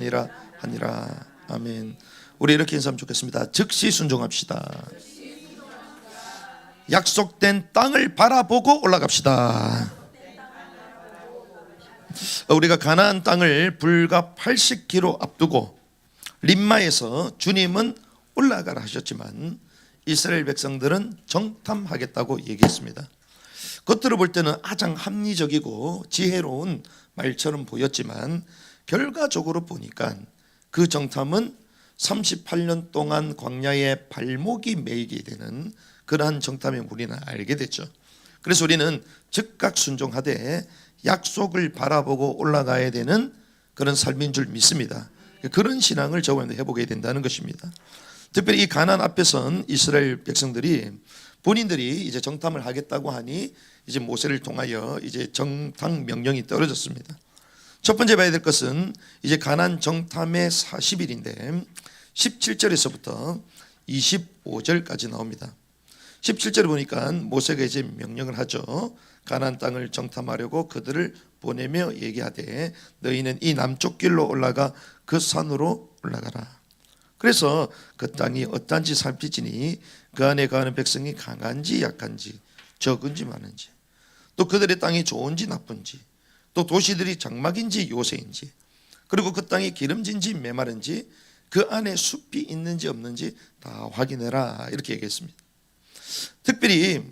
하니라 하니라. 아멘. 우리 이렇게 인사하면 좋겠습니다. 즉시 순종합시다. 약속된 땅을 바라보고 올라갑시다. 우리가 가나안 땅을 불과 80km 앞두고 림마에서 주님은 올라가라 하셨지만 이스라엘 백성들은 정탐하겠다고 얘기했습니다. 겉으로 볼 때는 가장 합리적이고 지혜로운 말처럼 보였지만 결과적으로 보니까 그 정탐은 38년 동안 광야에 발목이 매이게 되는 그러한 정탐의 우리는 알게 됐죠. 그래서 우리는 즉각 순종하되 약속을 바라보고 올라가야 되는 그런 삶인 줄 믿습니다. 그런 신앙을 저번에 해보게 된다는 것입니다. 특별히 이 가나안 앞에 선 이스라엘 백성들이 본인들이 이제 정탐을 하겠다고 하니 이제 모세를 통하여 이제 정탐 명령이 떨어졌습니다. 첫 번째 봐야 될 것은 이제 가나안 정탐의 40일인데 17절에서부터 25절까지 나옵니다. 17절을 보니까 모세가 이제 명령을 하죠. 가나안 땅을 정탐하려고 그들을 보내며 얘기하되 너희는 이 남쪽 길로 올라가 그 산으로 올라가라. 그래서 그 땅이 어떤지 살피지니 그 안에 거하는 백성이 강한지 약한지 적은지 많은지 또 그들의 땅이 좋은지 나쁜지 또 도시들이 장막인지 요새인지 그리고 그 땅이 기름진지 메마른지 그 안에 숲이 있는지 없는지 다 확인해라 이렇게 얘기했습니다. 특별히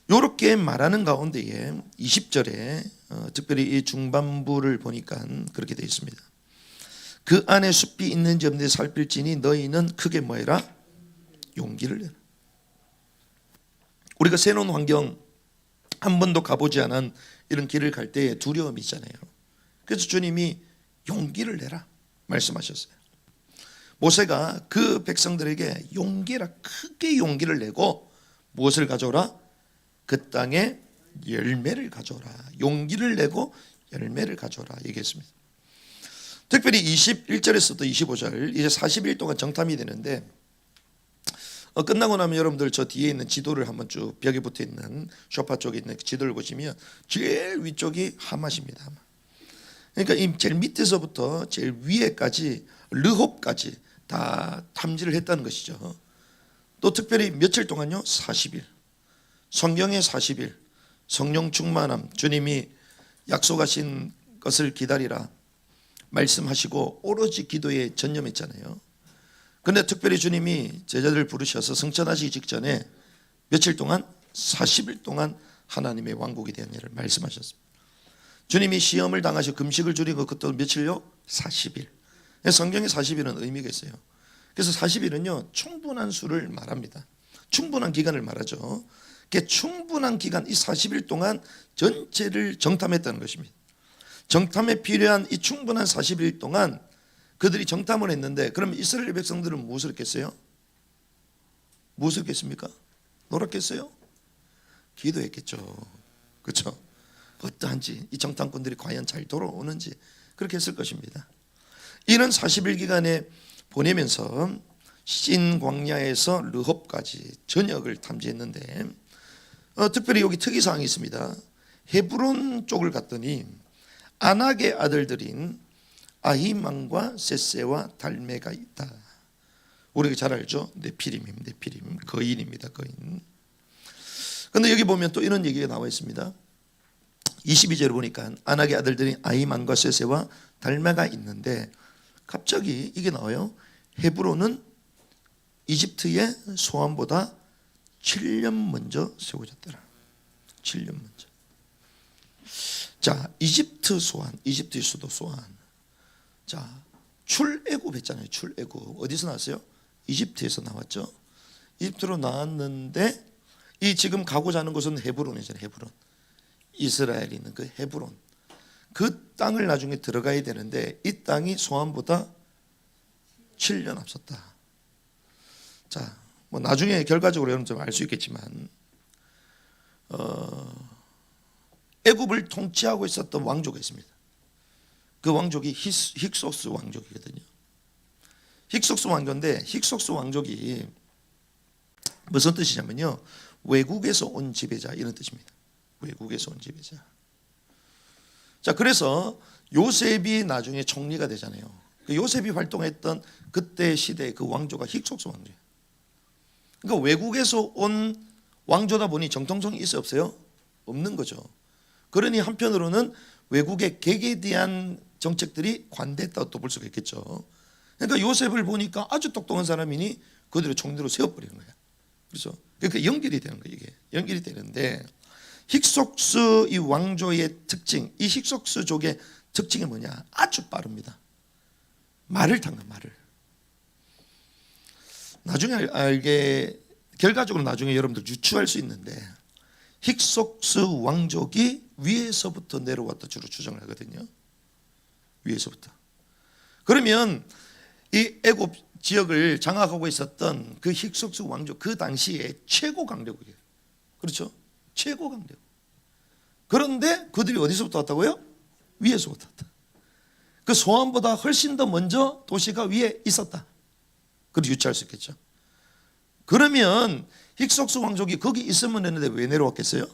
이렇게 말하는 가운데에 20절에 특별히 이 중반부를 보니까 그렇게 되어 있습니다. 그 안에 숲이 있는지 없는지 살필지니 너희는 크게 뭐해라? 용기를 내라. 우리가 새로운 환경 한 번도 가보지 않은 이런 길을 갈 때에 두려움이 있잖아요. 그래서 주님이 용기를 내라 말씀하셨어요. 모세가 그 백성들에게 용기라 크게 용기를 내고 무엇을 가져오라? 그 땅에 열매를 가져오라. 용기를 내고 열매를 가져오라 얘기했습니다. 특별히 21절에서부터 25절 이제 40일 동안 정탐이 되는데 끝나고 나면 여러분들 저 뒤에 있는 지도를 한번 쭉 벽에 붙어 있는 소파 쪽에 있는 지도를 보시면 제일 위쪽이 하맛입니다. 그러니까 이 제일 밑에서부터 제일 위에까지 르홉까지 다 탐지를 했다는 것이죠. 또 특별히 며칠 동안요? 40일. 성경의 40일. 성령 충만함. 주님이 약속하신 것을 기다리라 말씀하시고 오로지 기도에 전념했잖아요. 그런데 특별히 주님이 제자들을 부르셔서 승천하시기 직전에 며칠 동안 40일 동안 하나님의 왕국이 되었냐를 말씀하셨습니다. 주님이 시험을 당하시고 금식을 줄이고 그것도 며칠요? 40일. 성경의 40일은 의미가 있어요. 그래서 40일은요 충분한 수를 말합니다. 충분한 기간을 말하죠. 충분한 기간 이 40일 동안 전체를 정탐했다는 것입니다. 정탐에 필요한 이 충분한 40일 동안 그들이 정탐을 했는데 그럼 이스라엘 백성들은 무엇을 했겠어요? 무엇을 했겠습니까? 놀았겠어요? 기도했겠죠. 그렇죠? 어떠한지 이 정탐꾼들이 과연 잘 돌아오는지 그렇게 했을 것입니다. 이런 40일 기간에 보내면서 신광야에서 르홉까지 전역을 탐지했는데 특별히 여기 특이사항이 있습니다. 헤브론 쪽을 갔더니 아낙의 아들들인 아히만과 셋세와 달메가 있다. 우리가 잘 알죠? 네피림 거인입니다. 거인. 그런데 여기 보면 또 이런 얘기가 나와 있습니다. 22절을 보니까 아낙의 아들들인 아히만과 셋세와 달메가 있는데 갑자기 이게 나와요. 헤브론은 이집트의 소환보다 7년 먼저 세워졌더라. 7년 먼저. 자, 이집트 소환, 이집트의 수도 소환. 자, 출애굽 했잖아요. 출애굽 어디서 나왔어요? 이집트에서 나왔죠. 이집트로 나왔는데 이 지금 가고자 하는 곳은 헤브론이잖아요. 헤브론. 이스라엘이 있는 그 헤브론. 그 땅을 나중에 들어가야 되는데 이 땅이 소환보다 7년 앞섰다. 자, 뭐 나중에 결과적으로 여러분 좀 알 수 있겠지만 애굽을 통치하고 있었던 왕족이 있습니다. 그 왕족이 힉소스 왕족이거든요. 힉소스 왕조인데 힉소스 왕족이 무슨 뜻이냐면요 외국에서 온 지배자 이런 뜻입니다. 외국에서 온 지배자. 자, 그래서 요셉이 나중에 총리가 되잖아요. 그 요셉이 활동했던 그때 시대의 그 왕조가 힉속스 왕조예요. 그러니까 외국에서 온 왕조다 보니 정통성이 있어요, 없어요? 없는 거죠. 그러니 한편으로는 외국의 객에 대한 정책들이 관대했다고 또 볼 수가 있겠죠. 그러니까 요셉을 보니까 아주 똑똑한 사람이니 그들을 총리로 세워버리는 거야. 그렇죠? 그러니까 연결이 되는 거예요. 이게 연결이 되는데, 힉속스 이 왕조의 특징, 이 힉속스족의 특징이 뭐냐? 아주 빠릅니다. 말을 타는 말을. 나중에 알게, 결과적으로 나중에 여러분들 유추할 수 있는데, 힉속스 왕족이 위에서부터 내려왔다 주로 추정을 하거든요. 위에서부터. 그러면 이 애굽 지역을 장악하고 있었던 그 힉속스 왕족, 그 당시에 최고 강대국이에요. 그렇죠? 최고 강대국. 그런데 그들이 어디서부터 왔다고요? 위에서부터 왔다. 그 소암보다 훨씬 더 먼저 도시가 위에 있었다. 그렇게 유추할 수 있겠죠. 그러면 힉속스 왕족이 거기 있으면 되는데 왜 내려왔겠어요?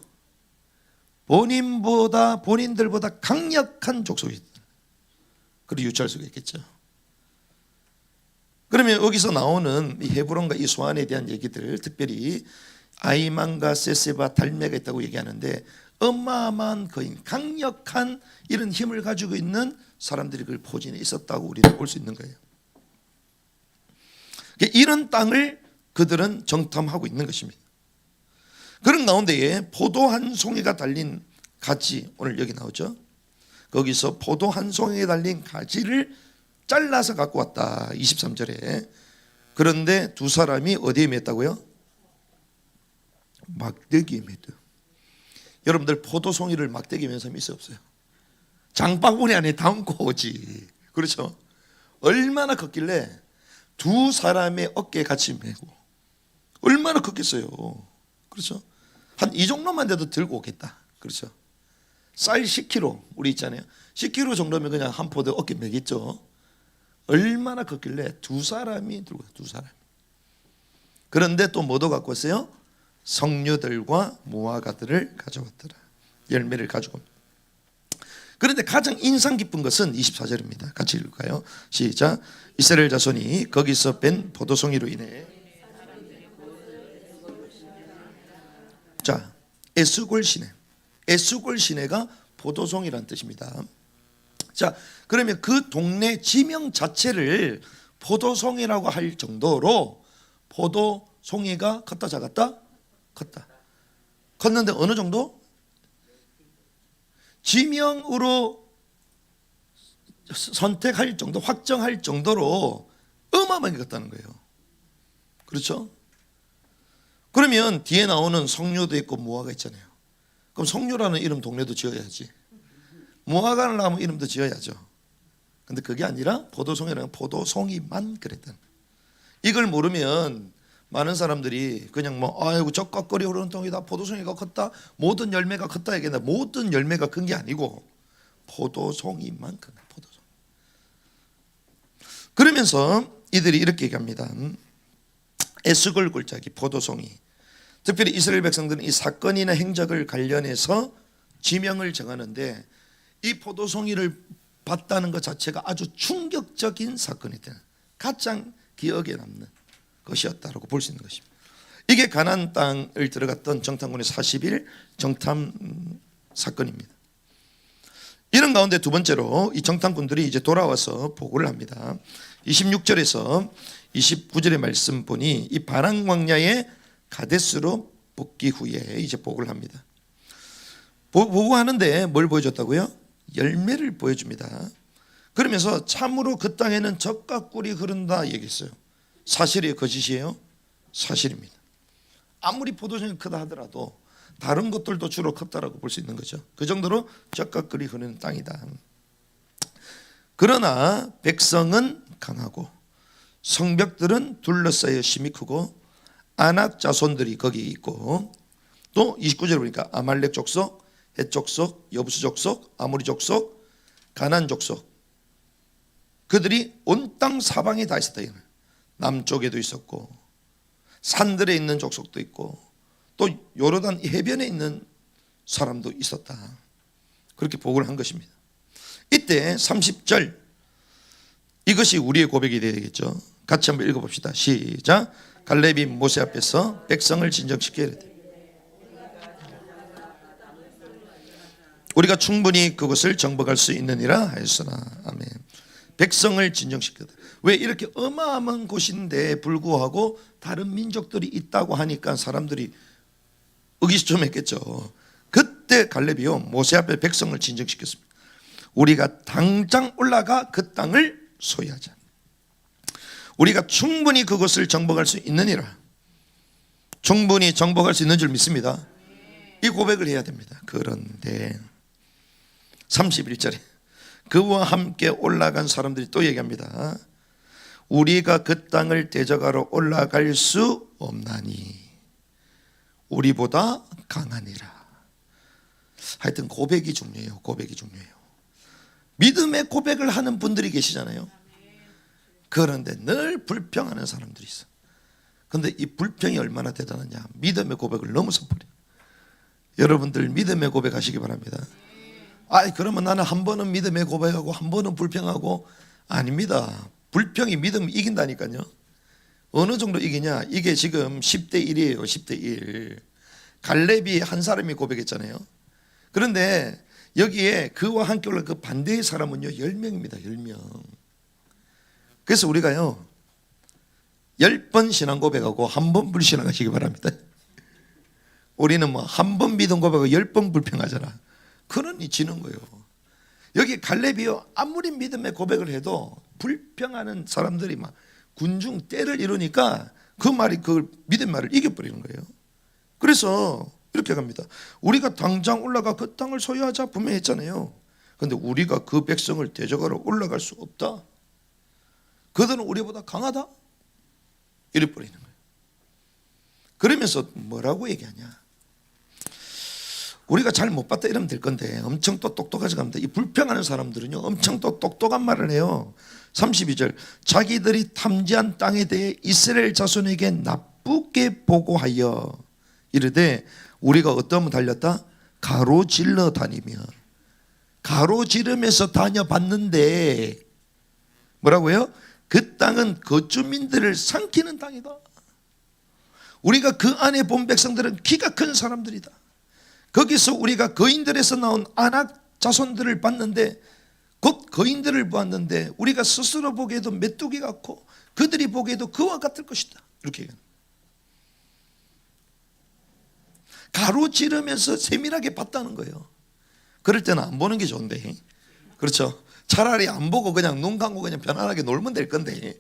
본인들보다 강력한 족속이 있다. 그렇게 유추할 수가 있겠죠. 그러면 여기서 나오는 이 헤브론과 이 소안에 대한 얘기들, 특별히 아이만과 세세바, 달메가 있다고 얘기하는데, 어마어마한 거인, 강력한 이런 힘을 가지고 있는 사람들이 그 포진에 있었다고 우리는 볼 수 있는 거예요. 이런 땅을 그들은 정탐하고 있는 것입니다. 그런 가운데에 포도 한 송이가 달린 가지, 오늘 여기 나오죠. 거기서 포도 한 송이에 달린 가지를 잘라서 갖고 왔다. 23절에. 그런데 두 사람이 어디에 맸다고요? 막대기에 맸대요. 여러분들 포도송이를 막대기에 맨 사람이 있어요, 없어요? 장바구니 안에 담고 오지. 그렇죠? 얼마나 컸길래 두 사람의 어깨에 같이 메고, 얼마나 컸겠어요. 그렇죠? 한 이 정도만 돼도 들고 오겠다. 그렇죠? 쌀 10kg 우리 있잖아요. 10kg 정도면 그냥 한 포대 어깨 메겠죠. 얼마나 컸길래 두 사람이 들고, 두 사람. 그런데 또 뭐도 갖고 왔어요? 성류들과 무화과들을 가져왔더라. 열매를 가지고. 그런데 가장 인상 깊은 것은 24절입니다. 같이 읽을까요? 시작. 이스라엘 자손이 거기서 뺀 포도송이로 인해, 자, 에스골 시내. 에스골 시내가 포도송이라는 뜻입니다. 자, 그러면 그 동네 지명 자체를 포도송이라고 할 정도로 포도송이가 컸다 작았다? 컸다. 컸는데 어느 정도? 지명으로 선택할 정도, 확정할 정도로 어마어마하게 컸다는 거예요. 그렇죠? 그러면 뒤에 나오는 성류도 있고 무화과 있잖아요. 그럼 성류라는 이름 동네도 지어야지. 무화과를 나무 이름도 지어야죠. 근데 그게 아니라 포도송이라는 포도송이만 그랬다는 거예요. 이걸 모르면 많은 사람들이 그냥 뭐 아이고 적각거리 흐르는 통이다, 포도송이가 컸다, 모든 열매가 컸다 얘기했는데, 모든 열매가 큰 게 아니고 포도송이만 큰 거예요. 포도송. 그러면서 이들이 이렇게 얘기합니다. 에스골 골짜기 포도송이. 특별히 이스라엘 백성들은 이 사건이나 행적을 관련해서 지명을 정하는데, 이 포도송이를 봤다는 것 자체가 아주 충격적인 사건이 되는, 가장 기억에 남는 것이었다라고 볼 수 있는 것입니다. 이게 가나안 땅을 들어갔던 정탐군의 40일 정탐 사건입니다. 이런 가운데 두 번째로 이 정탐군들이 이제 돌아와서 보고를 합니다. 26절에서 29절의 말씀 보니, 이 바랑 광야의 가데스로 복귀 후에 이제 보고를 합니다. 보고하는데 뭘 보여줬다고요? 열매를 보여줍니다. 그러면서 참으로 그 땅에는 젖과 꿀이 흐른다 얘기했어요. 사실이에요, 거짓이에요? 사실입니다. 아무리 포도송이 크다 하더라도 다른 것들도 주로 컸다라고 볼 수 있는 거죠. 그 정도로 젖과 꿀이 흐르는 땅이다. 그러나 백성은 강하고 성벽들은 둘러싸여 심히 크고 아낙 자손들이 거기 있고, 또 29절에 보니까 아말렉 족속, 헷 족속, 여부스 족속, 아모리 족속, 가나안 족속, 그들이 온 땅 사방에 다 있었다. 남쪽에도 있었고 산들에 있는 족속도 있고 또 요르단 해변에 있는 사람도 있었다. 그렇게 보고를 한 것입니다. 이때 30절, 이것이 우리의 고백이 되겠죠. 같이 한번 읽어봅시다. 시작. 갈렙이 모세 앞에서 백성을 진정시켜야 돼. 우리가 충분히 그것을 정복할 수 있느니라 하였으나. 아멘. 백성을 진정시켰다. 왜 이렇게 어마어마한 곳인데 불구하고 다른 민족들이 있다고 하니까 사람들이 의기소침했겠죠. 그때 갈렙이요 모세 앞에 백성을 진정시켰습니다. 우리가 당장 올라가 그 땅을 소유하자. 우리가 충분히 그것을 정복할 수 있느니라. 충분히 정복할 수 있는 줄 믿습니다. 이 고백을 해야 됩니다. 그런데 31절에 그와 함께 올라간 사람들이 또 얘기합니다. 우리가 그 땅을 대적하러 올라갈 수 없나니 우리보다 강하니라. 하여튼 고백이 중요해요. 고백이 중요해요. 믿음의 고백을 하는 분들이 계시잖아요. 그런데 늘 불평하는 사람들이 있어. 그런데 이 불평이 얼마나 대단하냐. 믿음의 고백을 넘어서 버려. 여러분들 믿음의 고백하시기 바랍니다. 그러면 나는 한 번은 믿음의 고백하고 한 번은 불평하고. 아닙니다. 불평이 믿음을 이긴다니까요. 어느 정도 이기냐. 이게 지금 10대 1이에요 10대 1. 갈렙이 한 사람이 고백했잖아요. 그런데 여기에 그와 함께 올라 그 반대의 사람은요 10명입니다 10명. 그래서 우리가요 10번 신앙 고백하고 한 번 불신앙하시기 바랍니다. 우리는 뭐 한 번 믿음 고백하고 10번 불평하잖아. 그러니 지는 거예요. 여기 갈렙이요 아무리 믿음의 고백을 해도 불평하는 사람들이 막 군중 때를 이루니까 그 말이 그 믿음의 말을 이겨버리는 거예요. 그래서 이렇게 갑니다. 우리가 당장 올라가 그 땅을 소유하자 분명히 했잖아요. 그런데 우리가 그 백성을 대적하러 올라갈 수 없다. 그들은 우리보다 강하다. 이래 버리는 거예요. 그러면서 뭐라고 얘기하냐. 우리가 잘 못 봤다 이러면 될 건데 엄청 또 똑똑하지 갑니다. 이 불평하는 사람들은요 엄청 또 똑똑한 말을 해요. 32절 자기들이 탐지한 땅에 대해 이스라엘 자손에게 나쁘게 보고하여 이르되 우리가 어떠면 달렸다? 가로질러 다니며. 가로지르면서 다녀봤는데 뭐라고요? 그 땅은 거주민들을 삼키는 땅이다. 우리가 그 안에 본 백성들은 키가 큰 사람들이다. 거기서 우리가 거인들에서 나온 아낙 자손들을 봤는데 곧 거인들을 보았는데 우리가 스스로 보기에도 메뚜기 같고 그들이 보기에도 그와 같을 것이다. 이렇게 얘기합니다. 가로지르면서 세밀하게 봤다는 거예요. 그럴 때는 안 보는 게 좋은데, 그렇죠? 차라리 안 보고 그냥 눈 감고 그냥 편안하게 놀면 될 건데,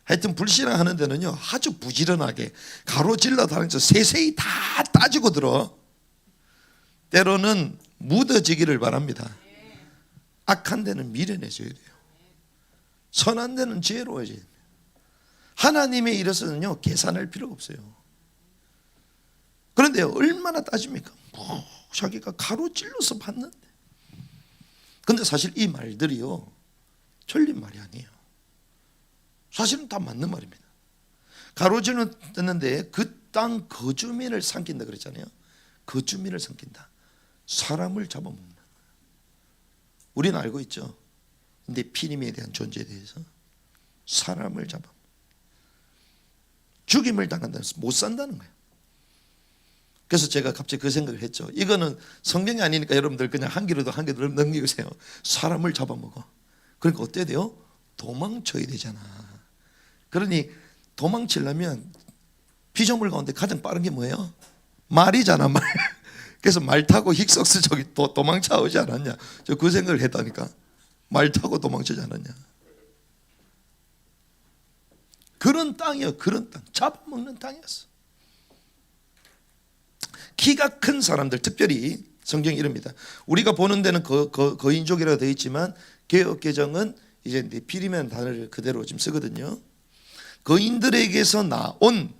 하여튼 불신앙하는 데는요 아주 부지런하게 가로질러 다니면서 세세히 다 따지고 들어. 때로는 묻어지기를 바랍니다. 악한 데는 미련해져야 돼요. 선한 데는 지혜로워져야 돼요. 하나님의 일에서는요 계산할 필요가 없어요. 그런데 얼마나 따집니까? 자기가 가로질러서 봤는데. 근데 사실 이 말들이요 틀린 말이 아니에요. 사실은 다 맞는 말입니다. 가로질렀는데 그 땅 거주민을 삼킨다 그랬잖아요. 거주민을 삼킨다. 사람을 잡아먹는. 우리는 알고 있죠. 근데 피님에 대한 존재에 대해서 사람을 잡아 죽임을 당한다는 못 산다는 거예요. 그래서 제가 갑자기 그 생각을 했죠. 이거는 성경이 아니니까 여러분들 그냥 한 귀로도 한 귀로 넘기세요. 사람을 잡아먹어. 그러니까 어때야 돼요? 도망쳐야 되잖아. 그러니 도망치려면 피조물 가운데 가장 빠른 게 뭐예요? 말이잖아, 말. 그래서 말 타고 힉석스 저기 또 도망쳐 오지 않았냐. 저 그 생각을 했다니까. 말 타고 도망치지 않았냐. 그런 땅이요. 그런 땅. 잡아먹는 땅이었어. 키가 큰 사람들, 특별히 성경이 이릅니다. 우리가 보는 데는 거인족이라고 되어 있지만 개역개정은 이제 네피림이라는 단어를 그대로 지금 쓰거든요. 거인들에게서 나온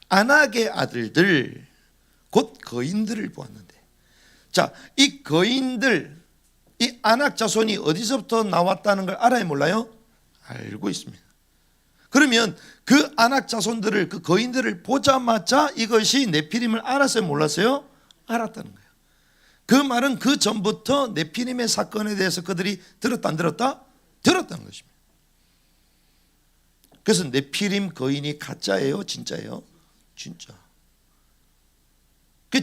아낙의 아들들, 곧 거인들을 보았는데, 자, 이 거인들, 이 아낙 자손이 어디서부터 나왔다는 걸 알아요, 몰라요? 알고 있습니다. 그러면 그 아낙 자손들을, 그 거인들을 보자마자 이것이 네피림을 알았어요, 몰랐어요? 알았다는 거예요. 그 말은 그 전부터 네피림의 사건에 대해서 그들이 들었다 안 들었다? 들었다는 것입니다. 그래서 네피림 거인이 가짜예요? 진짜예요? 진짜.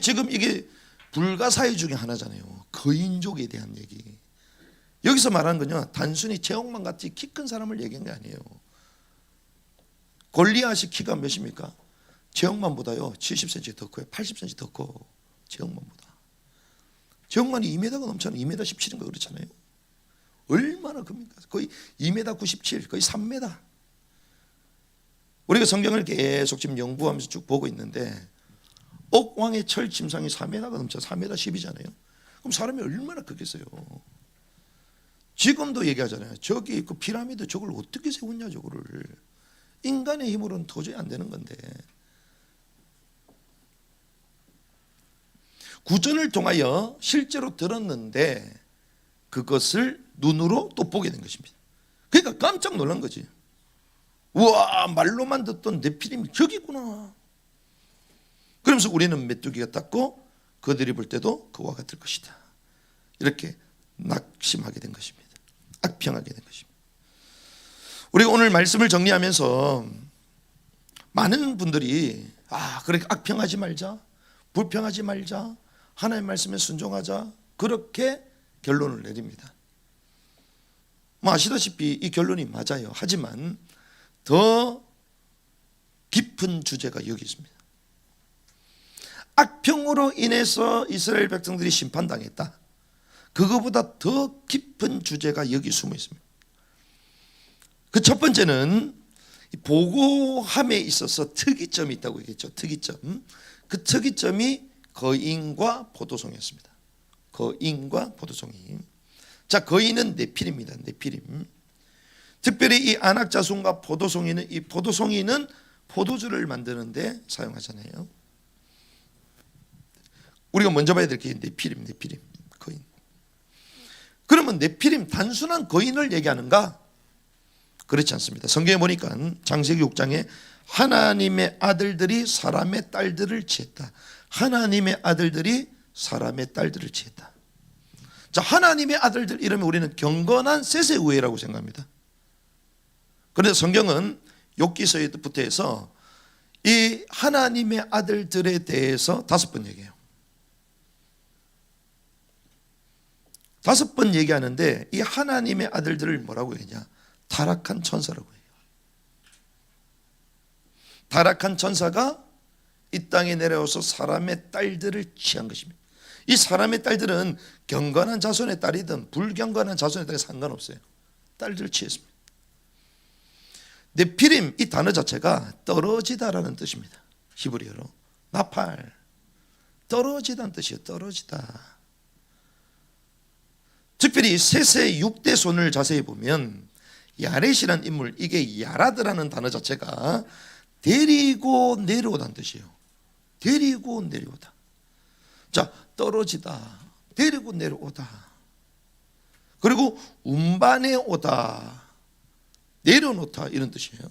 지금 이게 불가사의 중에 하나잖아요. 거인족에 대한 얘기. 여기서 말하는 건요, 단순히 제옥만 같이 키 큰 사람을 얘기한 게 아니에요. 골리앗이 키가 몇입니까? 제옥만보다요 70cm 더 커요. 80cm 더 커. 제옥만보다. 제옥만이 2m가 넘잖아요. 2m 17인가 그렇잖아요. 얼마나 큽니까? 거의 2m 97, 거의 3m. 우리가 성경을 계속 지금 연구하면서 쭉 보고 있는데 옥왕의 철 침상이 4m가 넘죠. 4m 10이잖아요. 그럼 사람이 얼마나 크겠어요. 지금도 얘기하잖아요. 저기 그 피라미드 저걸 어떻게 세웠냐 저거를. 인간의 힘으로는 도저히 안 되는 건데. 구전을 통하여 실제로 들었는데 그것을 눈으로 또 보게 된 것입니다. 그러니까 깜짝 놀란 거지. 우와, 말로만 듣던 네피림이 저기구나. 그러면서 우리는 메뚜기가 땄고 그들이 볼 때도 그와 같을 것이다. 이렇게 낙심하게 된 것입니다. 악평하게 된 것입니다. 우리가 오늘 말씀을 정리하면서 많은 분들이 그렇게 악평하지 말자, 불평하지 말자, 하나님의 말씀에 순종하자, 그렇게 결론을 내립니다. 아시다시피 이 결론이 맞아요. 하지만 더 깊은 주제가 여기 있습니다. 악평으로 인해서 이스라엘 백성들이 심판당했다. 그거보다 더 깊은 주제가 여기 숨어 있습니다. 그 첫 번째는 보고함에 있어서 특이점이 있다고 얘기했죠. 특이점. 그 특이점이 거인과 포도송이었습니다. 거인과 포도송이. 자, 거인은 네피림입니다. 네피림. 특별히 이 안악자손과 포도송이는, 이 포도송이는 포도주를 만드는데 사용하잖아요. 우리가 먼저 봐야 될 게 네피림, 거인. 그러면 네피림 단순한 거인을 얘기하는가? 그렇지 않습니다. 성경에 보니까 창세기 6장에 하나님의 아들들이 사람의 딸들을 취했다. 하나님의 아들들이 사람의 딸들을 취했다. 자, 하나님의 아들들 이러면 우리는 경건한 셋의 우애라고 생각합니다. 그런데 성경은 욥기서부터 해서 이 하나님의 아들들에 대해서 5번 얘기해요. 5번 얘기하는데 이 하나님의 아들들을 뭐라고 얘기하냐? 타락한 천사라고 해요. 타락한 천사가 이 땅에 내려와서 사람의 딸들을 취한 것입니다. 이 사람의 딸들은 경건한 자손의 딸이든 불경건한 자손의 딸이 상관없어요. 딸들을 취했습니다. 네피림 이 단어 자체가 떨어지다라는 뜻입니다. 히브리어로 나팔, 떨어지다는 뜻이에요. 떨어지다. 특별히 셋의 6대 손을 자세히 보면 야렛이라는 인물, 이게 야라드라는 단어 자체가 데리고 내려오다는 뜻이에요. 데리고 내려오다. 자, 떨어지다, 데리고 내려오다. 그리고 운반해 오다, 내려놓다, 이런 뜻이에요.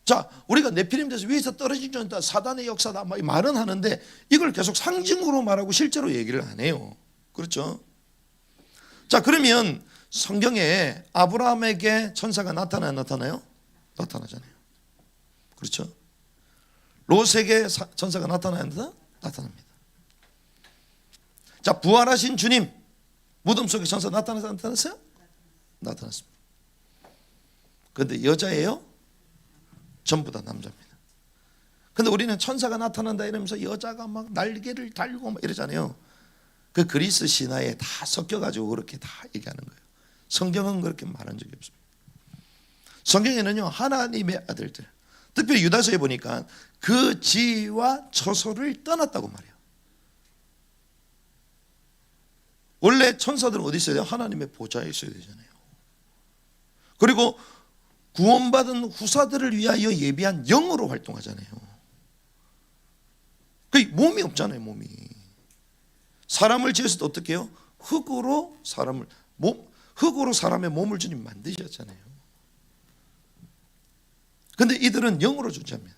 자, 우리가 네피림 대해서 위에서 떨어진 줄 알았다, 사단의 역사다, 막 말은 하는데 이걸 계속 상징으로 말하고 실제로 얘기를 안 해요. 그렇죠? 자, 그러면 성경에 아브라함에게 천사가 나타나요? 나타나요? 나타나잖아요. 그렇죠? 롯에게 천사가 나타나야 나타납니다. 자, 부활하신 주님 무덤 속에 천사 나타났어요? 나타났습니다. 그런데 여자예요? 전부 다 남자입니다. 근데 우리는 천사가 나타난다 이러면서 여자가 막 날개를 달고 막 이러잖아요. 그 그리스 신화에 다 섞여가지고 그렇게 다 얘기하는 거예요. 성경은 그렇게 말한 적이 없습니다. 성경에는요, 하나님의 아들들, 특별히 유다서에 보니까 그 지위와 처소를 떠났다고 말해요. 원래 천사들은 어디 있어야 돼요? 하나님의 보좌에 있어야 되잖아요. 그리고 구원받은 후사들을 위하여 예비한 영으로 활동하잖아요. 그 몸이 없잖아요. 몸이. 사람을 지었을 때 어떻게 해요? 흙으로 사람의 몸을 주님 만드셨잖아요. 그런데 이들은 영으로 존재합니다.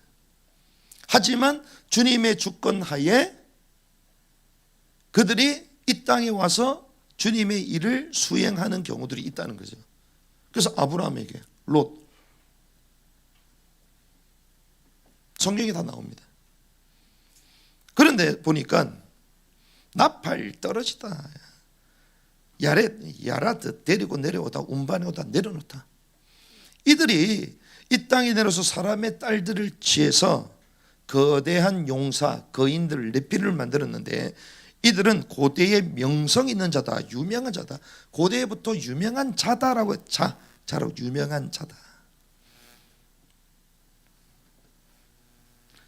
하지만 주님의 주권 하에 그들이 이 땅에 와서 주님의 일을 수행하는 경우들이 있다는 거죠. 그래서 아브라함에게 롯, 성경에 다 나옵니다. 그런데 보니까 나팔 떨어지다, 야라드 데리고 내려오다, 운반해오다 내려놓다. 이들이 이 땅에 내려서 사람의 딸들을 취해서 거대한 용사, 거인들, 레피를 만들었는데, 이들은 고대의 명성 있는 자다, 유명한 자다, 고대부터 유명한 자다라고, 자라고 유명한 자다.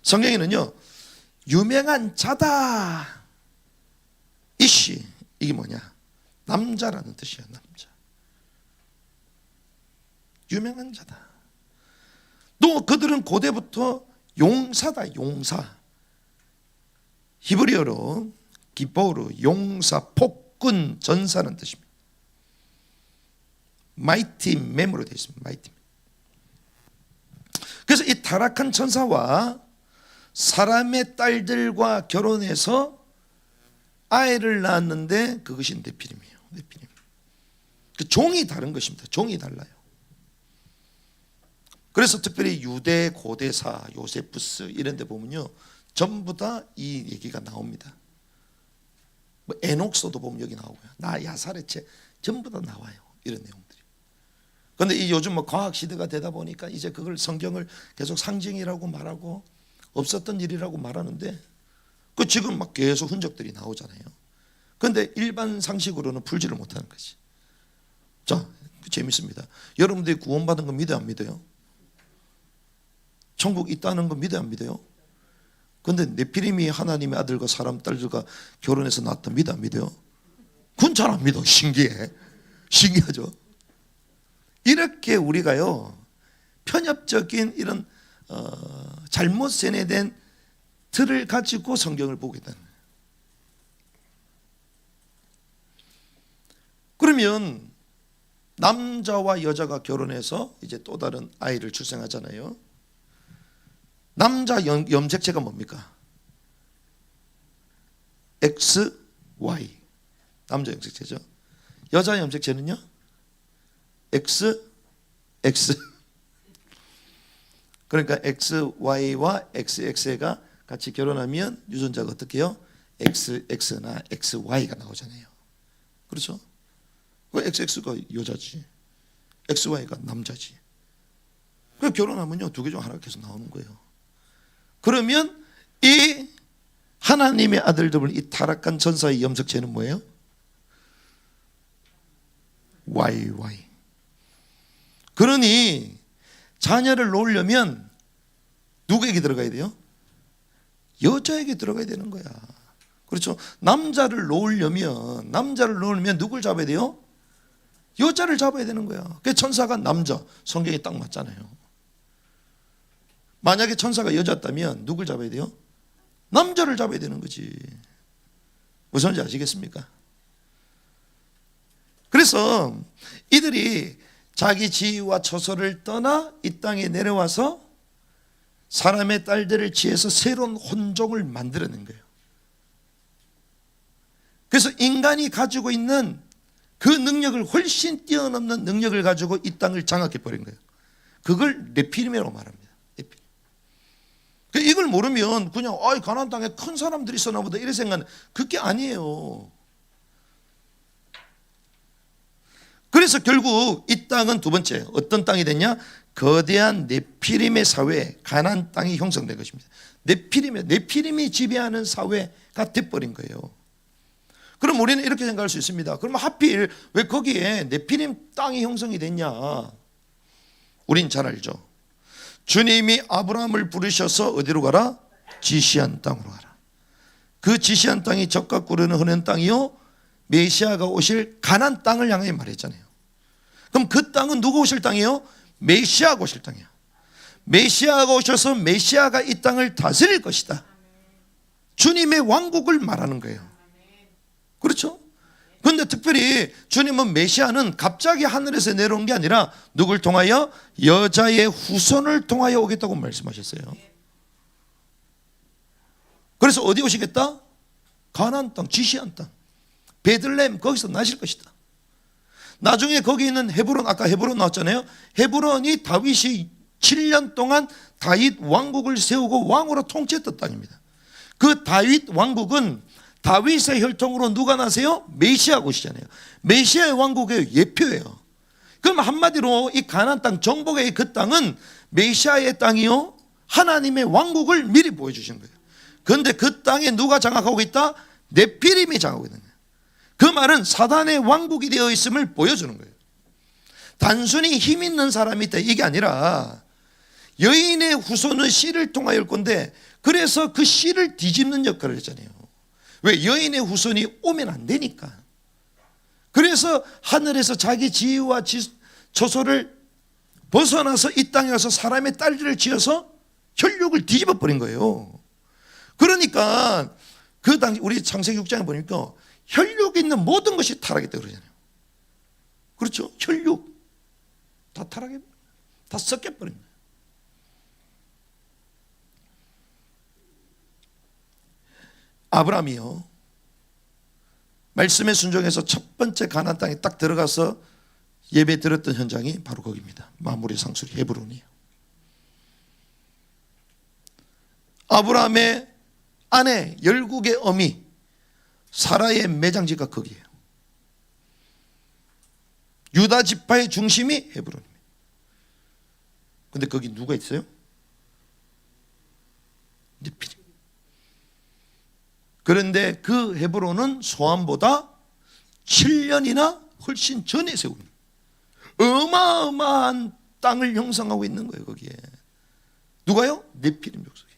성경에는요, 유명한 자다, 이씨, 이게 뭐냐, 남자라는 뜻이야. 남자, 유명한 자다. 또 그들은 고대부터 용사다, 용사. 히브리어로 기보로 용사, 폭군, 전사는 뜻입니다. 마이티 맴으로 되어 있습니다. 마이티. 그래서 이 타락한 천사와 사람의 딸들과 결혼해서 아이를 낳았는데 그것이 네피림이에요. 네피림. 그 종이 다른 것입니다. 종이 달라요. 그래서 특별히 유대 고대사 요세푸스 이런 데 보면요, 전부 다 이 얘기가 나옵니다. 뭐 에녹서도 보면 여기 나오고요, 나 야살의 책 전부 다 나와요, 이런 내용들이. 그런데 이 요즘 뭐 과학 시대가 되다 보니까 이제 그걸 성경을 계속 상징이라고 말하고 없었던 일이라고 말하는데, 그 지금 막 계속 흔적들이 나오잖아요. 그런데 일반 상식으로는 풀지를 못하는 거지. 자, 재밌습니다. 여러분들이 구원받은 거 믿어요, 안 믿어요? 천국 있다는 거 믿어요, 안 믿어요? 그런데 네피림이 하나님의 아들과 사람 딸들과 결혼해서 낳았다, 믿어, 안 믿어요? 그건 잘 안 믿어. 신기해. 신기하죠? 이렇게 우리가요, 편협적인 이런 잘못 세뇌된 틀을 가지고 성경을 보게 되는 거예요. 그러면 남자와 여자가 결혼해서 이제 또 다른 아이를 출생하잖아요. 남자 염색체가 뭡니까? X, Y. 남자 염색체죠. 여자 염색체는요? X, X. 그러니까 XY와 XX가 같이 결혼하면 유전자가 어떻게 해요? XX나 XY가 나오잖아요. 그렇죠? 그 XX가 여자지, XY가 남자지. 그 결혼하면요, 두 개 중 하나가 계속 나오는 거예요. 그러면 이 하나님의 아들들, 이 타락한 전사의 염색체는 뭐예요? YY. 그러니 자녀를 놓으려면 누구에게 들어가야 돼요? 여자에게 들어가야 되는 거야. 그렇죠? 남자를 놓으려면 누굴 잡아야 돼요? 여자를 잡아야 되는 거야. 그 천사가 남자, 성경에 딱 맞잖아요. 만약에 천사가 여자였다면 누굴 잡아야 돼요? 남자를 잡아야 되는 거지. 무슨 말인지 아시겠습니까? 그래서 이들이 자기 지위와 처소를 떠나 이 땅에 내려와서 사람의 딸들을 취해서 새로운 혼종을 만들어낸 거예요. 그래서 인간이 가지고 있는 그 능력을 훨씬 뛰어넘는 능력을 가지고 이 땅을 장악해버린 거예요. 그걸 네피림이라고 말합니다. 이걸 모르면 그냥 가나안 땅에 큰 사람들이 있었나 보다 이런 생각은, 그게 아니에요. 그래서 결국 이 땅은 두 번째 어떤 땅이 됐냐? 거대한 네피림의 사회, 가나안 땅이 형성된 것입니다. 네피림이 지배하는 사회가 돼버린 거예요. 그럼 우리는 이렇게 생각할 수 있습니다. 그럼 하필 왜 거기에 네피림 땅이 형성이 됐냐? 우린 잘 알죠. 주님이 아브라함을 부르셔서 어디로 가라? 지시한 땅으로 가라. 그 지시한 땅이 젖과 꿀을 흐르는 땅이요, 메시아가 오실 가나안 땅을 향해 말했잖아요. 그럼 그 땅은 누구 오실 땅이에요? 메시아가 오실 땅이야. 메시아가 오셔서 메시아가 이 땅을 다스릴 것이다. 주님의 왕국을 말하는 거예요. 그렇죠? 그런데 특별히 주님은, 메시아는 갑자기 하늘에서 내려온 게 아니라 누굴 통하여? 여자의 후손을 통하여 오겠다고 말씀하셨어요. 그래서 어디 오시겠다? 가나안 땅, 지시한 땅, 베들레헴, 거기서 나실 것이다. 나중에 거기 있는 헤브론, 아까 헤브론 나왔잖아요. 헤브론이 다윗이 7년 동안 다윗 왕국을 세우고 왕으로 통치했던 땅입니다. 그 다윗 왕국은 다윗의 혈통으로 누가 나세요? 메시아 곳이잖아요. 메시아의 왕국의 예표예요. 그럼 한마디로 이 가나안 땅, 정복의 그 땅은 메시아의 땅이요, 하나님의 왕국을 미리 보여주신 거예요. 그런데 그 땅에 누가 장악하고 있다? 네피림이 장악하고 있는 거예요. 그 말은 사단의 왕국이 되어 있음을 보여주는 거예요. 단순히 힘 있는 사람이 있다 이게 아니라 여인의 후손은 씨를 통하여 올 건데, 그래서 그 씨를 뒤집는 역할을 했잖아요. 왜? 여인의 후손이 오면 안 되니까. 그래서 하늘에서 자기 지위와 처소를 벗어나서 이 땅에 와서 사람의 딸들을 지어서 혈육을 뒤집어 버린 거예요. 그러니까 그 당시 우리 창세기 6장에 보니까 혈육이 있는 모든 것이 타락했다 그러잖아요. 그렇죠? 혈육 다 타락해, 다 섞여버린 거예요. 아브라함이요, 말씀에 순종해서 첫 번째 가나안 땅에 딱 들어가서 예배 드렸던 현장이 바로 거기입니다. 마무리 상수리 헤브론이에요. 아브라함의 아내 열국의 어미 사라의 매장지가 거기에요. 유다 지파의 중심이 헤브론입니다. 근데 거기 누가 있어요? 네피림. 그런데 그 헤브론은 소암보다 7년이나 훨씬 전에 세운 어마어마한 땅을 형성하고 있는 거예요. 거기에 누가요? 네피림 족속이.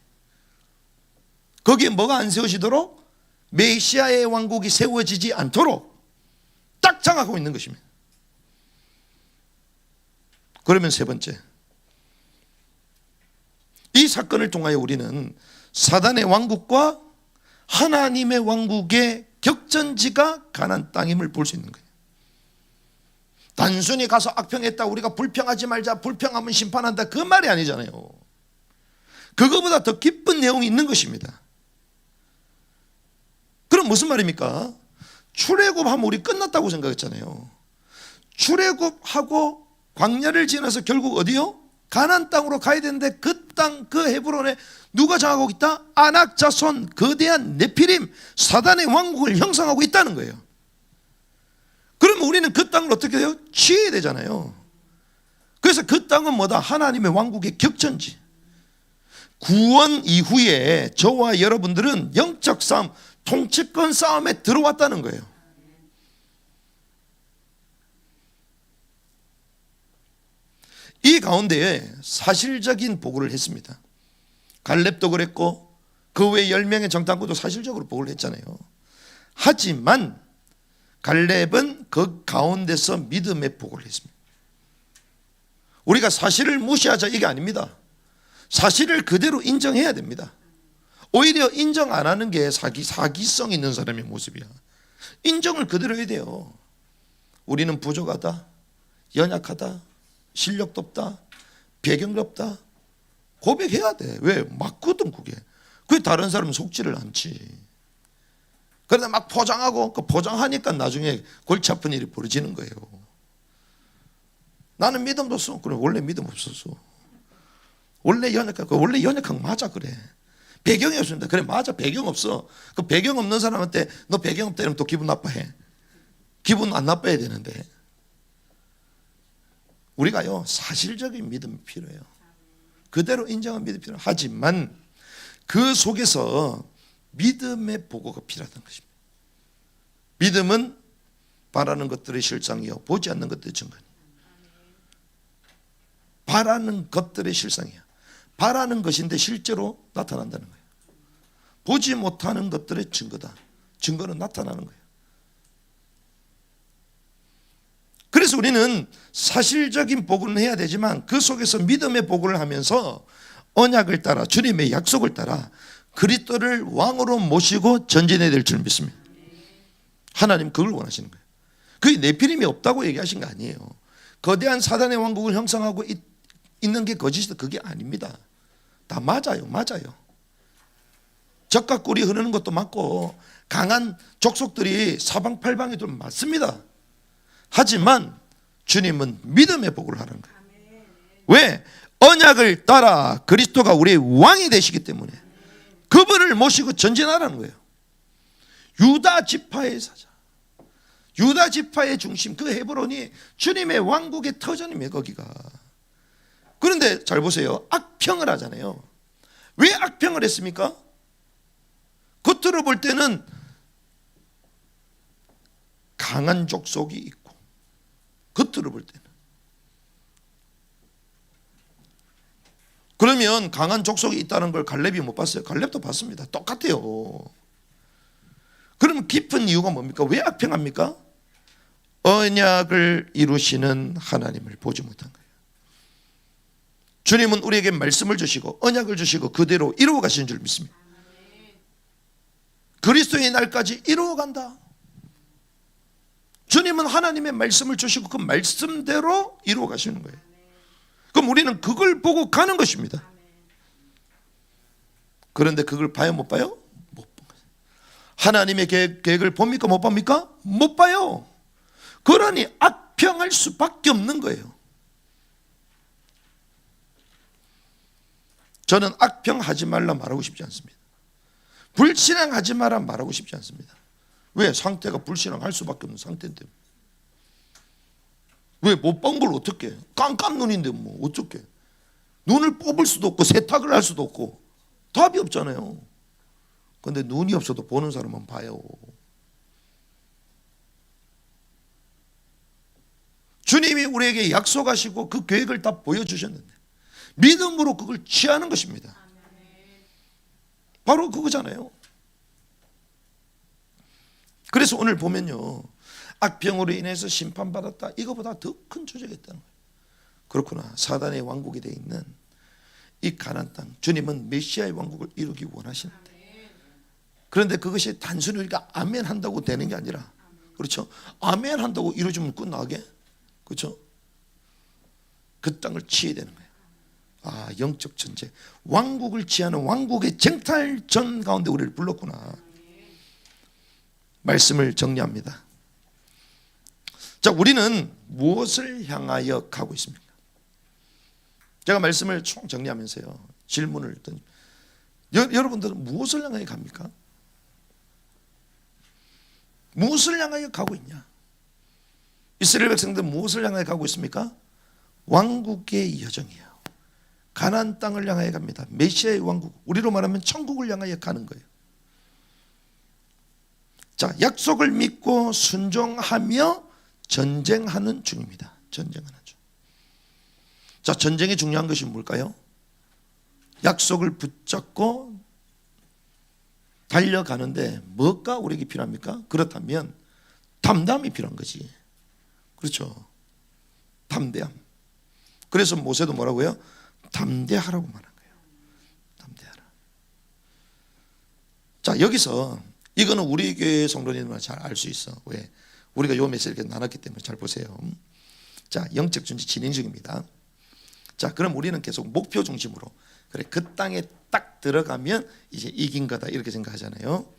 거기에 뭐가 안 세워지도록? 메시아의 왕국이 세워지지 않도록 딱 장악하고 있는 것입니다. 그러면 세 번째, 이 사건을 통하여 우리는 사단의 왕국과 하나님의 왕국의 격전지가 가나안 땅임을 볼 수 있는 거예요. 단순히 가서 악평했다, 우리가 불평하지 말자, 불평하면 심판한다, 그 말이 아니잖아요. 그거보다 더 깊은 내용이 있는 것입니다. 그럼 무슨 말입니까? 출애굽하면 우리 끝났다고 생각했잖아요. 출애굽하고 광야를 지나서 결국 어디요? 가나안 땅으로 가야 되는데 그 땅, 그 헤브론에 누가 장악하고 있다? 아낙 자손, 거대한 네피림, 사단의 왕국을 형성하고 있다는 거예요. 그러면 우리는 그 땅을 어떻게 해요? 취해야 되잖아요. 그래서 그 땅은 뭐다? 하나님의 왕국의 격전지. 구원 이후에 저와 여러분들은 영적 싸움, 통치권 싸움에 들어왔다는 거예요. 이 가운데에 사실적인 보고를 했습니다. 갈렙도 그랬고 그 외 10명의 정탐꾼도 사실적으로 보고를 했잖아요. 하지만 갈렙은 그 가운데서 믿음의 보고를 했습니다. 우리가 사실을 무시하자 이게 아닙니다. 사실을 그대로 인정해야 됩니다. 오히려 인정 안 하는 게 사기성 있는 사람의 모습이야. 인정을 그대로 해야 돼요. 우리는 부족하다, 연약하다, 실력도 없다, 배경도 없다, 고백해야 돼. 왜? 맞거든 그게. 그게 다른 사람은 속지를 않지. 그러다 막 포장하고 그 포장하니까 나중에 골치 아픈 일이 벌어지는 거예요. 나는 믿음도 없어. 그래, 원래 믿음 없었어. 원래 연약하고, 원래 연약한 거 맞아. 그래, 배경이 없습니다. 그래, 맞아, 배경 없어. 그 배경 없는 사람한테 너 배경 없다 이러면 또 기분 나빠해. 기분 안 나빠야 되는데. 우리가요, 사실적인 믿음이 필요해요. 그대로 인정한 믿음이 필요해요. 하지만 그 속에서 믿음의 보고가 필요하다는 것입니다. 믿음은 바라는 것들의 실상이요, 보지 않는 것들의 증거니. 바라는 것들의 실상이야. 바라는 것인데 실제로 나타난다는 거예요. 보지 못하는 것들의 증거다. 증거는 나타나는 거예요. 그래서 우리는 사실적인 보고는 해야 되지만 그 속에서 믿음의 보고를 하면서 언약을 따라, 주님의 약속을 따라 그리스도를 왕으로 모시고 전진해야 될 줄 믿습니다. 하나님 그걸 원하시는 거예요. 그게 네피림이 없다고 얘기하신 거 아니에요. 거대한 사단의 왕국을 형성하고 있는 게 거짓이다, 그게 아닙니다. 다 맞아요. 맞아요. 적과 꿀이 흐르는 것도 맞고 강한 족속들이 사방팔방에도 맞습니다. 하지만 주님은 믿음의 복을 하는 거예요. 왜? 언약을 따라 그리스도가 우리의 왕이 되시기 때문에 그분을 모시고 전진하라는 거예요. 유다 지파의 사자, 유다 지파의 중심, 그 헤브론이 주님의 왕국의 터전입니다. 거기가. 그런데 잘 보세요. 악평을 하잖아요. 왜 악평을 했습니까? 겉으로 볼 때는 강한 족속이 있고, 겉으로 볼 때는. 그러면 강한 족속이 있다는 걸 갈렙이 못 봤어요? 갈렙도 봤습니다. 똑같아요. 그러면 깊은 이유가 뭡니까? 왜 악평합니까? 언약을 이루시는 하나님을 보지 못한 거예요. 주님은 우리에게 말씀을 주시고 언약을 주시고 그대로 이루어 가시는 줄 믿습니다. 그리스도의 날까지 이루어 간다. 주님은 하나님의 말씀을 주시고 그 말씀대로 이루어 가시는 거예요. 그럼 우리는 그걸 보고 가는 것입니다. 그런데 그걸 봐요, 못 봐요? 못 봐요. 하나님의 계획을 봅니까, 못 봅니까? 못 봐요. 그러니 악평할 수밖에 없는 거예요. 저는 악평하지 말라 말하고 싶지 않습니다. 불신앙하지 마라 말하고 싶지 않습니다. 왜? 상태가 불신앙할 수밖에 없는 상태인데. 왜? 못 본 걸 어떻게? 깜깜눈인데 뭐 어떻게? 눈을 뽑을 수도 없고 세탁을 할 수도 없고 답이 없잖아요. 그런데 눈이 없어도 보는 사람은 봐요. 주님이 우리에게 약속하시고 그 계획을 다 보여주셨는데 믿음으로 그걸 취하는 것입니다. 바로 그거잖아요. 그래서 오늘 보면요, 악병으로 인해서 심판받았다, 이거보다 더 큰 조작이 있다는 거예요. 그렇구나. 사단의 왕국이 되어 있는 이 가나안 땅, 주님은 메시아의 왕국을 이루기 원하시는데, 그런데 그것이 단순히 우리가 아멘 한다고 되는 게 아니라, 그렇죠? 아멘 한다고 이루어지면 끝나게, 그렇죠? 그 땅을 취해야 되는 거예요. 아, 영적 전쟁, 왕국을 취하는 왕국의 쟁탈전 가운데 우리를 불렀구나. 말씀을 정리합니다. 자, 우리는 무엇을 향하여 가고 있습니까? 제가 말씀을 총 정리하면서요, 질문을 던집니다. 여러분들은 무엇을 향하여 갑니까? 무엇을 향하여 가고 있냐? 이스라엘 백성들은 무엇을 향하여 가고 있습니까? 왕국의 여정이에요. 가나안 땅을 향하여 갑니다. 메시아의 왕국, 우리로 말하면 천국을 향하여 가는 거예요. 자, 약속을 믿고 순종하며 전쟁하는 중입니다. 전쟁하는 중. 자, 전쟁이 중요한 것이 뭘까요? 약속을 붙잡고 달려가는데 뭐가 우리에게 필요합니까? 그렇다면 담담이 필요한 거지. 그렇죠? 담대함. 그래서 모세도 뭐라고요? 담대하라고 말한 거예요. 담대하라. 자, 여기서 이거는 우리 교회 성도님들만 잘 알 수 있어. 왜? 우리가 요 메시지를 이렇게 나눴기 때문에 잘 보세요. 자, 영적 전쟁 진행 중입니다. 자, 그럼 우리는 계속 목표 중심으로, 그래, 그 땅에 딱 들어가면 이제 이긴 거다, 이렇게 생각하잖아요.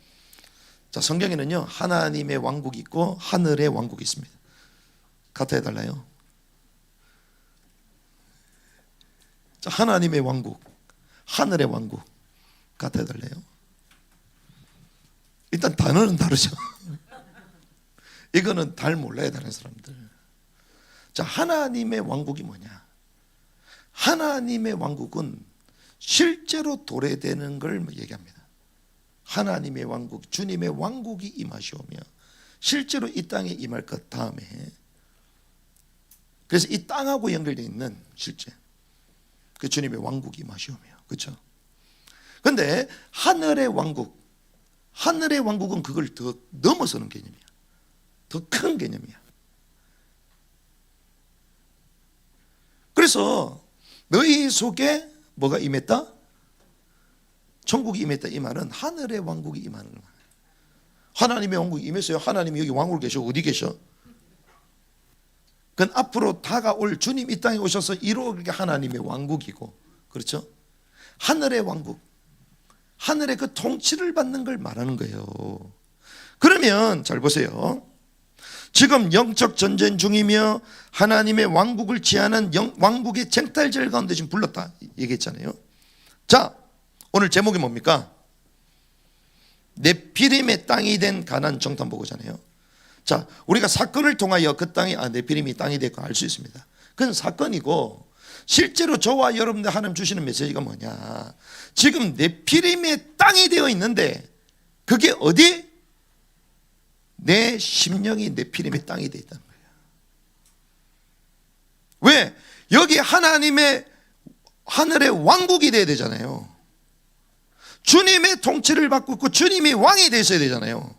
자, 성경에는요, 하나님의 왕국이 있고 하늘의 왕국이 있습니다. 같아 달라요? 자, 하나님의 왕국, 하늘의 왕국 같아 달라요? 일단 단어는 다르죠. 이거는 잘 몰라요, 다른 사람들. 자, 하나님의 왕국이 뭐냐? 하나님의 왕국은 실제로 도래되는 걸 얘기합니다. 하나님의 왕국, 주님의 왕국이 임하시오며 실제로 이 땅에 임할 것 다음에, 그래서 이 땅하고 연결되어 있는 실제 그 주님의 왕국이 임하시오며, 그렇죠? 그런데 하늘의 왕국, 하늘의 왕국은 그걸 더 넘어서는 개념이야. 더 큰 개념이야. 그래서 너희 속에 뭐가 임했다? 천국이 임했다. 이 말은 하늘의 왕국이 임하는 거야. 하나님의 왕국이 임했어요. 하나님이 여기 왕으로 계셔. 어디 계셔? 그건 앞으로 다가올 주님 이 땅에 오셔서 이루어질 게 하나님의 왕국이고, 그렇죠? 하늘의 왕국, 하늘의 그 통치를 받는 걸 말하는 거예요. 그러면 잘 보세요. 지금 영적 전쟁 중이며 하나님의 왕국을 취하는 왕국의 쟁탈절 가운데 지금 불렀다 얘기했잖아요. 자, 오늘 제목이 뭡니까? 네피림의 땅이 된 가나안 정탐 보고잖아요. 자, 우리가 사건을 통하여 그 땅이 네피림이 땅이 됐고 알 수 있습니다. 그건 사건이고, 실제로 저와 여러분들 하나님 주시는 메시지가 뭐냐, 지금 네피림의 땅이 되어 있는데 그게 어디? 내 심령이 네피림의 땅이 되어 있다는 거예요. 왜? 여기 하나님의 하늘의 왕국이 되어야 되잖아요. 주님의 통치를 받고 있고 주님이 왕이 되셔야 되잖아요.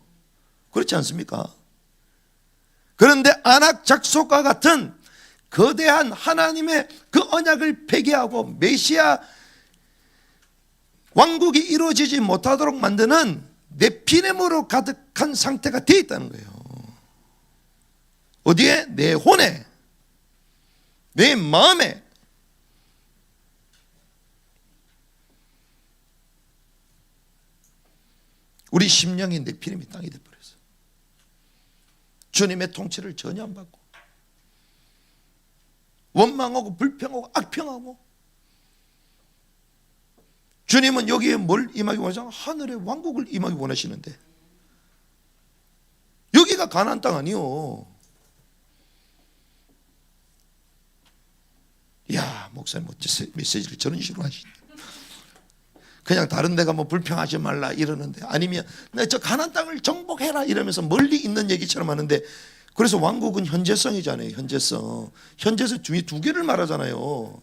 그렇지 않습니까? 그런데 안악작속과 같은 거대한 하나님의 그 언약을 폐기하고 메시아 왕국이 이루어지지 못하도록 만드는 네피림으로 가득한 상태가 되어 있다는 거예요. 어디에? 내 혼에, 내 마음에. 우리 심령이 네피림이 땅이 되어버렸어요. 주님의 통치를 전혀 안 받고 원망하고 불평하고 악평하고, 주님은 여기에 뭘 임하기 원하시냐? 하늘의 왕국을 임하기 원하시는데 여기가 가나안 땅 아니요. 이야, 목사님 메시지를 저런 식으로 하시네. 그냥 다른 데가 뭐 불평하지 말라 이러는데, 아니면 저 가나안 땅을 정복해라 이러면서 멀리 있는 얘기처럼 하는데, 그래서 왕국은 현재성이잖아요. 현재성. 현재성 두 개를 말하잖아요.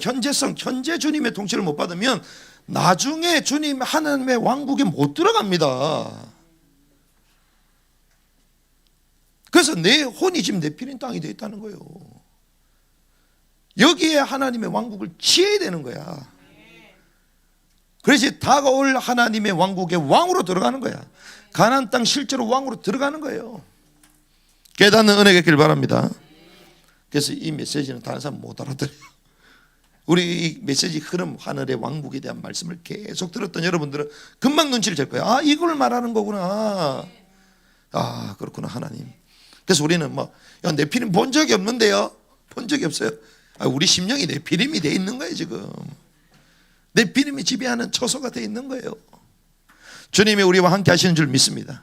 현재성, 현재 주님의 통치를 못 받으면 나중에 주님 하나님의 왕국에 못 들어갑니다. 그래서 내 혼이 지금 네피림 땅이 되어 있다는 거예요. 여기에 하나님의 왕국을 취해야 되는 거야. 그래서 다가올 하나님의 왕국의 왕으로 들어가는 거야. 가나안 땅 실제로 왕으로 들어가는 거예요. 깨닫는 은혜가 있길 바랍니다. 그래서 이 메시지는 다른 사람 못 알아들어요. 우리 이 메시지 흐름, 하늘의 왕국에 대한 말씀을 계속 들었던 여러분들은 금방 눈치를 챌 거예요. 아, 이걸 말하는 거구나. 아, 그렇구나, 하나님. 그래서 우리는 네피림 본 적이 없는데요. 본 적이 없어요. 우리 심령이 네피림이 돼 있는 거예요. 지금 네피림이 지배하는 처소가 돼 있는 거예요. 주님이 우리와 함께 하시는 줄 믿습니다.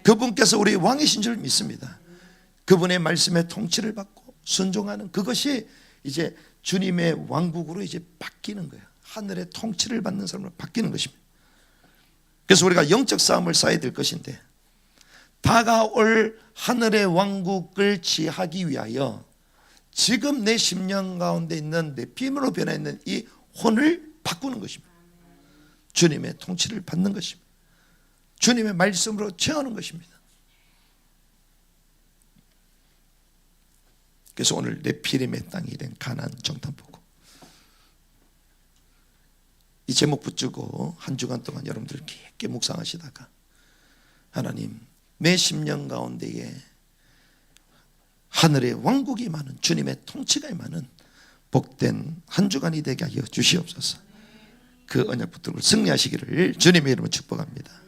그분께서 우리의 왕이신 줄 믿습니다. 그분의 말씀에 통치를 받고 순종하는 그것이 이제 주님의 왕국으로 이제 바뀌는 거예요. 하늘의 통치를 받는 사람으로 바뀌는 것입니다. 그래서 우리가 영적 싸움을 쌓아야 될 것인데, 다가올 하늘의 왕국을 취하기 위하여 지금 내 심령 가운데 있는 네피림으로 변해 있는 이 혼을 바꾸는 것입니다. 주님의 통치를 받는 것입니다. 주님의 말씀으로 채우는 것입니다. 그래서 오늘 네피림의 땅이 된 가나안 정탐 보고 이 제목 붙들고 한 주간 동안 여러분들 깊게 묵상하시다가, 하나님, 내 심령 가운데에 하늘의 왕국이 많은 주님의 통치가 많은 복된 한 주간이 되게 하여 주시옵소서. 그 언약 붙들고 승리하시기를 주님의 이름으로 축복합니다.